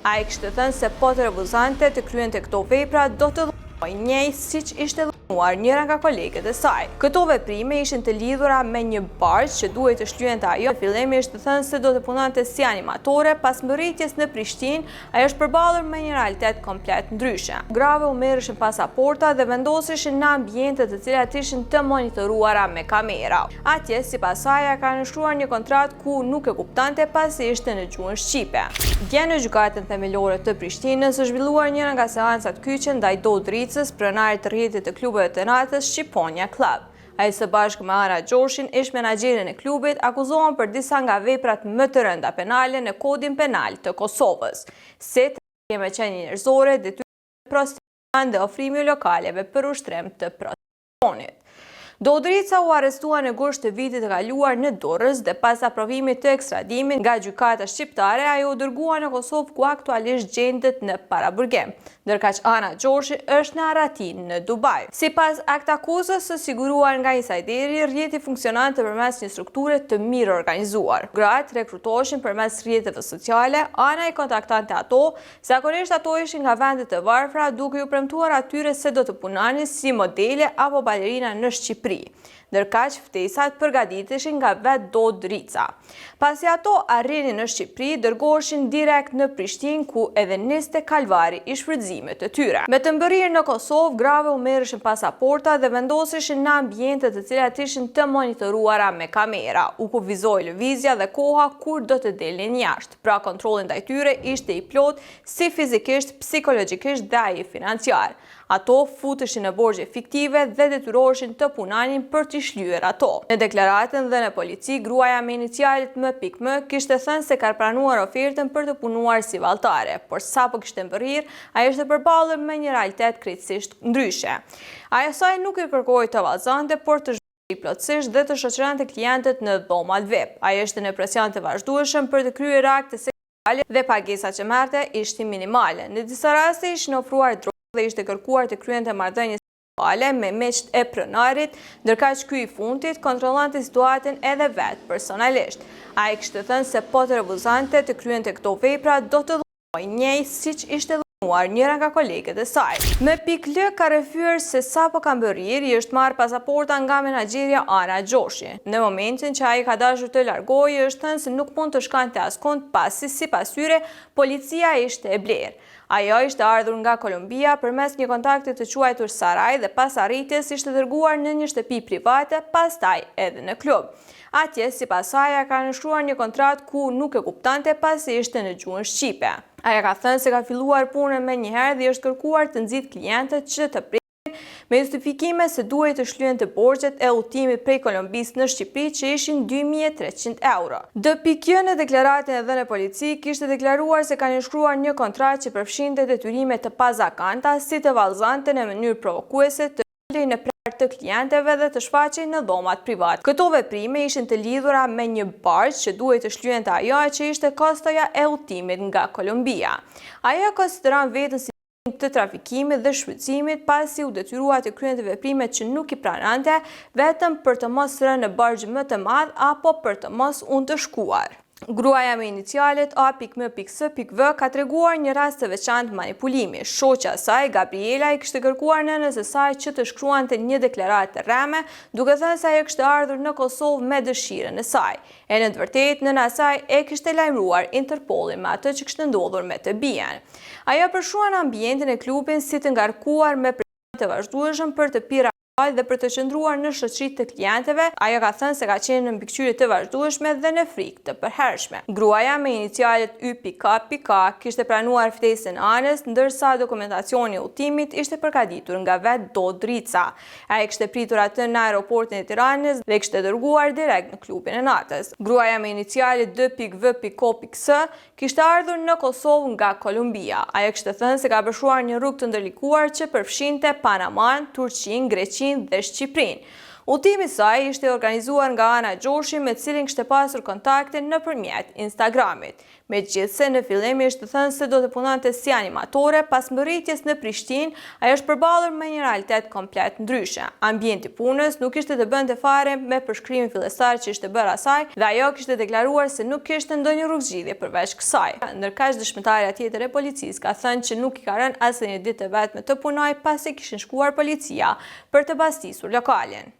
Ai kishte thënë se po të refuzante të kryente këto vepra do të dhunojë njëj siç ishte dhunuar njëra nga kolegët e saj. Këto veprime ishin të lidhura me një barq që duhej të shlyente ajo. Fillimisht të thënë se do të punonte si animatore, pas mbërritjes në Prishtinë, ajo është përballur me një realitet komplet ndryshe. Grave u merreshin pasaporta dhe vendoseshin në ambiente të cilat ishin të monitoruara me kamera. Atje, sipas saj, ka nënshkruar një kontratë ku nuk e kuptonte pasi ishte në gjuhën shqipe. Dje në gjykatën themelore të Prishtinës është zhvilluar njëra nga seancat kyçe ndaj Dodricës, pronarit të rrjetit të klubeve të natës Shqiponia Club. Ai së bashku me Ana Gjoshin, ish menaxherin e klubit, akuzohen për disa nga veprat më të rënda penale në Kodin Penal të Kosovës, si tregje me qenie njerëzore, detyrë prostitucion dhe ofrimi lokaleve për ushtrim të prostitucionit. Dodrica u arrestua në gusht të vitit të kaluar në Durrës dhe pas aprovimit të ekstradimit nga gjykata shqiptare, ajo u dërgua në Kosovë ku aktualisht gjendet në paraburgim, ndërkaq Ana Gjoshi është në Aratin në Dubai. Sipas aktakuzës së siguruar nga insajderi, rrjeti funksionante përmes një strukture të mirë organizuar. Gratë rekrutoheshin përmes rrjeteve sociale, Ana i kontaktante ato, zakonisht ato ishin nga vende të varfra, duke ju premtuar atyre se do të punonin si modele apo balerina në Shqipëri. Ndërkaq ftesat përgatiteshin nga vetë Dodrica. Pasi ato arrinin në Shqipëri, dërgoheshin direkt në Prishtinë ku edhe niste kalvari i shfrytëzimit të tyre. Me të mbërrirë në Kosovë, grave u merreshin pasaporta dhe vendoseshin në ambiente të cilat ishin të monitoruara me kamera. U kufizoi lëvizja dhe koha kur do të delnin jashtë. Pra kontrolli ndaj tyre ishte i plot si fizikisht, psikologjikisht dhe ai financiar. Ato futeshin në borxhe fiktive dhe detyroheshin të punanin për t'i shlyer ato. Në deklaratën dhe në polici, gruaja me inicialet M.M. kishte thënë se ka pranuar ofertën për të punuar si valltare, por sapo kishte mbërrir, ajo ishte përballur me një realitet krejtësisht ndryshe. Ajo saj nuk i kërkoi të vallëzonte, por të plotësisht dhe të shoqërante klientët në dhomat VIP. Ajo ishte në presion të vazhdueshëm për të kryer akte seksuale dhe pagesat që merrte ishin minimale. Në disa raste ishin ofruar dhe ishte kërkuar të kryente marrëdhënie seksuale me miqt e pronarit, ndërkaq ky i fundit kontrollonte situatën edhe vetë personalisht. Ai kishte thënë se po të refuzante të kryente këto vepra do të dhunojë njëj siç ishte dhunuar njëra nga kolegët e saj. M.L. ka rrëfyer se sapo ka mbërrir, i është marrë pasaporta nga menaxherja Ana Gjoshi. Në momentin që ai ka dashur të largohej, është thënë se nuk mund të shkante askund pasi sipas tyre policia ishte e blerë. Ajo ishte ardhur nga Kolumbia përmes një kontakti të quajtur Saraj dhe pas arritjes ishte dërguar në një shtëpi private, pastaj edhe në klub. Atje, sipas saj, ka nënshkruar një kontratë ku nuk e kuptonte pasi ishte në gjuhën shqipe. Ajo ka thënë se ka filluar punën me njëherë dhe është kërkuar të nxit klientët që të presin me justifikime se duhej të shlyente borxhet e udhëtimit prej Kolombisë në Shqipëri që ishin 2.300 euro. D.Q. në deklaratën edhe në polici kishte deklaruar se ka nënshkruar një kontratë që përfshinte detyrime të pazakanta si të vallëzonte në mënyrë provokuese të ulej në prerë të klientëve dhe të shfaqej në dhomat private. Këto veprime ishin të lidhura me një barq që duhej të shlyente ajo që ishte kostoja e udhëtimit nga Kolumbia. Ajo konsideron veten si të trafikimit dhe shfrytëzimit pasi u detyrua të kryente veprime që nuk i pranonte vetëm për të mos rënë në barxh më të madh apo për të mos u ndëshkuar. Gruaja me inicialet A.M.S.V. ka treguar një rast të veçantë manipulimi. Shoqja e saj, Gabriela, i kishte kërkuar nënës së saj që të shkruante një deklaratë të rreme, duke thënë se ajo kishte ardhur në Kosovë me dëshirën e saj. E në të vërtetë, nëna e saj e kishte lajmëruar Interpolin me atë që kishte ndodhur me të bien. Ajo përshuan ambientin e klubin si të ngarkuar me presion të vazhdueshëm për të pirë dhe për të qëndruar në shoqëritë të klientëve. Ajo ka thënë se ka qenë në mbikëqyrje të vazhdueshme dhe në frikë të përhershme. Gruaja me inicialet Y.K. kishte pranuar ftesën e Anës, ndërsa dokumentacioni i udhëtimit ishte përgatitur nga vetë Dodrica. Ai kishte pritur atë në aeroportin e Tiranës dhe kishte dërguar direkt në klubin e natës. Gruaja me inicialet D.V.S. kishte ardhur në Kosovë nga Kolumbia. Ajo kishte thënë se ka bëshuar një rrugë të ndërlikuar që përfshinte Panaman, Turqinë, Greqinë dhe Shqipërinë. Udhëtimi i saj ishte organizuar nga Ana Gjoshi, me cilin kishte pasur kontakte nëpërmjet Instagramit. Megjithse në fillim ishte thënë se do të punonte si animatore, pas mbërritjes në Prishtinë, ajo është përballur me një realitet komplet ndryshe. Ambienti i punës nuk ishte të bënte fare me përshkrimin fillestar që ishte bërë asaj dhe ajo kishte deklaruar se nuk kishte ndonjë rrugëzgjidhje përveç kësaj. Ndërkaq dëshmitarja tjetër e policisë ka thënë që nuk i ka rënë asnjë ditë vetme të punojë pasi kishin shkuar policia për të pastisur lokalin.